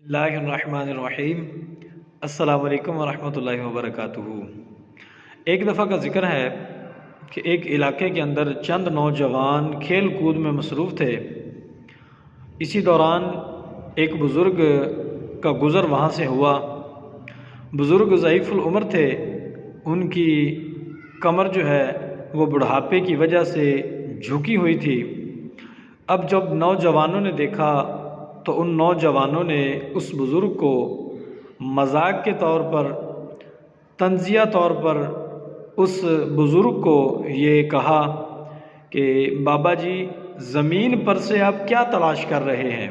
اللہ الرحمن الرحیم۔ السلام علیکم ورحمۃ اللہ وبرکاتہ۔ ایک دفعہ کا ذکر ہے کہ ایک علاقے کے اندر چند نوجوان کھیل کود میں مصروف تھے۔ اسی دوران ایک بزرگ کا گزر وہاں سے ہوا۔ بزرگ ضعیف العمر تھے، ان کی کمر جو ہے وہ بڑھاپے کی وجہ سے جھکی ہوئی تھی۔ اب جب نوجوانوں نے دیکھا تو ان نوجوانوں نے اس بزرگ کو مذاق کے طور پر، طنزیہ طور پر اس بزرگ کو یہ کہا کہ بابا جی زمین پر سے آپ کیا تلاش کر رہے ہیں،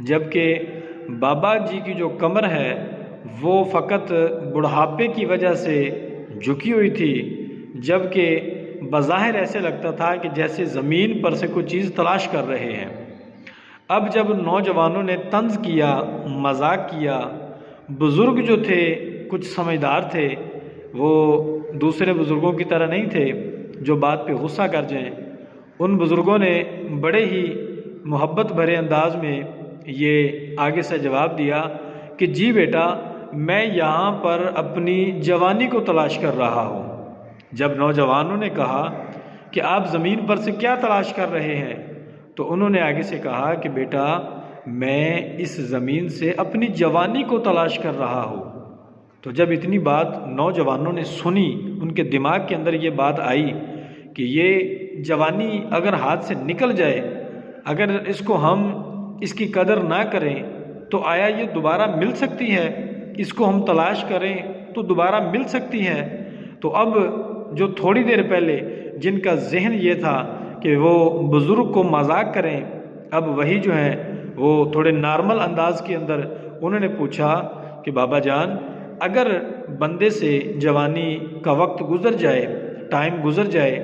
جبکہ بابا جی کی جو کمر ہے وہ فقط بڑھاپے کی وجہ سے جھکی ہوئی تھی، جبکہ بظاہر ایسے لگتا تھا کہ جیسے زمین پر سے کوئی چیز تلاش کر رہے ہیں۔ اب جب نوجوانوں نے طنز کیا، مذاق کیا، بزرگ جو تھے کچھ سمجھدار تھے، وہ دوسرے بزرگوں کی طرح نہیں تھے جو بات پہ غصہ کر جائیں۔ ان بزرگوں نے بڑے ہی محبت بھرے انداز میں یہ آگے سے جواب دیا کہ جی بیٹا، میں یہاں پر اپنی جوانی کو تلاش کر رہا ہوں۔ جب نوجوانوں نے کہا کہ آپ زمین پر سے کیا تلاش کر رہے ہیں، تو انہوں نے آگے سے کہا کہ بیٹا میں اس زمین سے اپنی جوانی کو تلاش کر رہا ہوں۔ تو جب اتنی بات نوجوانوں نے سنی، ان کے دماغ کے اندر یہ بات آئی کہ یہ جوانی اگر ہاتھ سے نکل جائے، اگر اس کو ہم اس کی قدر نہ کریں تو آیا یہ دوبارہ مل سکتی ہے؟ اس کو ہم تلاش کریں تو دوبارہ مل سکتی ہے؟ تو اب جو تھوڑی دیر پہلے جن کا ذہن یہ تھا کہ وہ بزرگ کو مذاق کریں، اب وہی جو ہیں وہ تھوڑے نارمل انداز کے اندر انہوں نے پوچھا کہ بابا جان، اگر بندے سے جوانی کا وقت گزر جائے، ٹائم گزر جائے،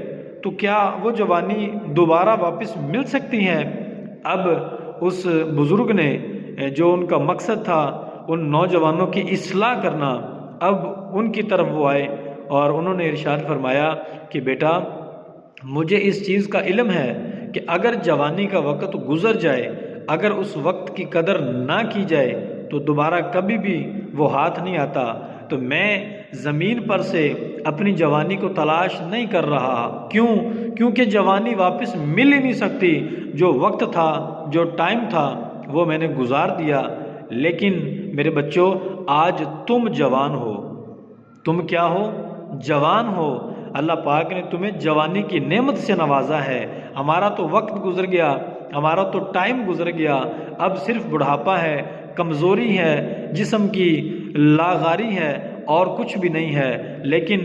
تو کیا وہ جوانی دوبارہ واپس مل سکتی ہے؟ اب اس بزرگ نے جو ان کا مقصد تھا ان نوجوانوں کی اصلاح کرنا، اب ان کی طرف وہ آئے اور انہوں نے ارشاد فرمایا کہ بیٹا مجھے اس چیز کا علم ہے کہ اگر جوانی کا وقت گزر جائے، اگر اس وقت کی قدر نہ کی جائے تو دوبارہ کبھی بھی وہ ہاتھ نہیں آتا۔ تو میں زمین پر سے اپنی جوانی کو تلاش نہیں کر رہا۔ کیونکہ جوانی واپس مل ہی نہیں سکتی۔ جو وقت تھا، جو ٹائم تھا، وہ میں نے گزار دیا۔ لیکن میرے بچوں، آج تم جوان ہو۔ تم کیا ہو؟ جوان ہو۔ اللہ پاک نے تمہیں جوانی کی نعمت سے نوازا ہے۔ ہمارا تو وقت گزر گیا، ہمارا تو ٹائم گزر گیا، اب صرف بڑھاپا ہے، کمزوری ہے، جسم کی لاغاری ہے اور کچھ بھی نہیں ہے۔ لیکن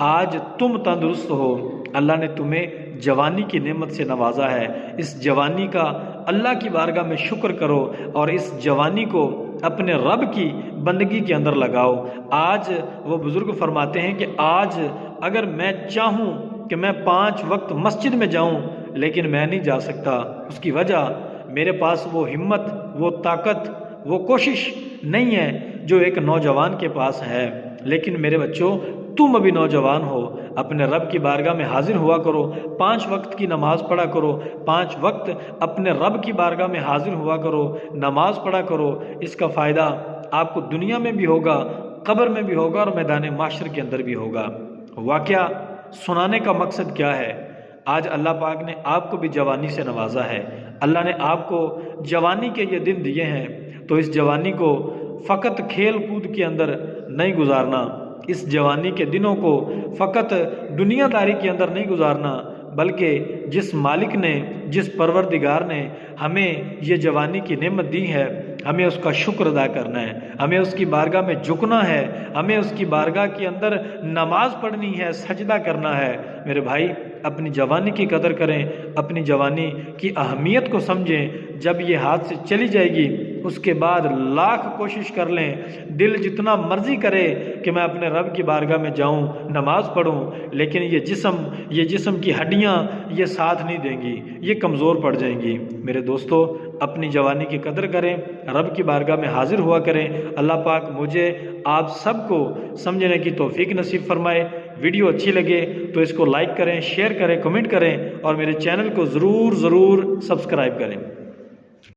آج تم تندرست ہو، اللہ نے تمہیں جوانی کی نعمت سے نوازا ہے۔ اس جوانی کا اللہ کی بارگاہ میں شکر کرو اور اس جوانی کو اپنے رب کی بندگی کے اندر لگاؤ۔ آج وہ بزرگ فرماتے ہیں کہ آج اگر میں چاہوں کہ میں 5 وقت مسجد میں جاؤں، لیکن میں نہیں جا سکتا۔ اس کی وجہ میرے پاس وہ ہمت، وہ طاقت، وہ کوشش نہیں ہے جو ایک نوجوان کے پاس ہے۔ لیکن میرے بچوں، تم ابھی نوجوان ہو، اپنے رب کی بارگاہ میں حاضر ہوا کرو، 5 وقت کی نماز پڑھا کرو، 5 وقت اپنے رب کی بارگاہ میں حاضر ہوا کرو، نماز پڑھا کرو۔ اس کا فائدہ آپ کو دنیا میں بھی ہوگا، قبر میں بھی ہوگا اور میدان محشر کے اندر بھی ہوگا۔ واقعہ سنانے کا مقصد کیا ہے؟ آج اللہ پاک نے آپ کو بھی جوانی سے نوازا ہے۔ اللہ نے آپ کو جوانی کے یہ دن دیے ہیں، تو اس جوانی کو فقط کھیل کود کے اندر نہیں گزارنا، اس جوانی کے دنوں کو فقط دنیا داری کے اندر نہیں گزارنا، بلکہ جس مالک نے، جس پروردگار نے ہمیں یہ جوانی کی نعمت دی ہے، ہمیں اس کا شکر ادا کرنا ہے، ہمیں اس کی بارگاہ میں جھکنا ہے، ہمیں اس کی بارگاہ کے اندر نماز پڑھنی ہے، سجدہ کرنا ہے۔ میرے بھائی، اپنی جوانی کی قدر کریں، اپنی جوانی کی اہمیت کو سمجھیں۔ جب یہ ہاتھ سے چلی جائے گی، اس کے بعد لاکھ کوشش کر لیں، دل جتنا مرضی کرے کہ میں اپنے رب کی بارگاہ میں جاؤں، نماز پڑھوں، لیکن یہ جسم کی ہڈیاں یہ ساتھ نہیں دیں گی، یہ کمزور پڑ جائیں گی۔ میرے دوستو، اپنی جوانی کی قدر کریں، رب کی بارگاہ میں حاضر ہوا کریں۔ اللہ پاک مجھے آپ سب کو سمجھنے کی توفیق نصیب فرمائے۔ ویڈیو اچھی لگے تو اس کو لائک کریں، شیئر کریں، کمنٹ کریں اور میرے چینل کو ضرور سبسکرائب کریں۔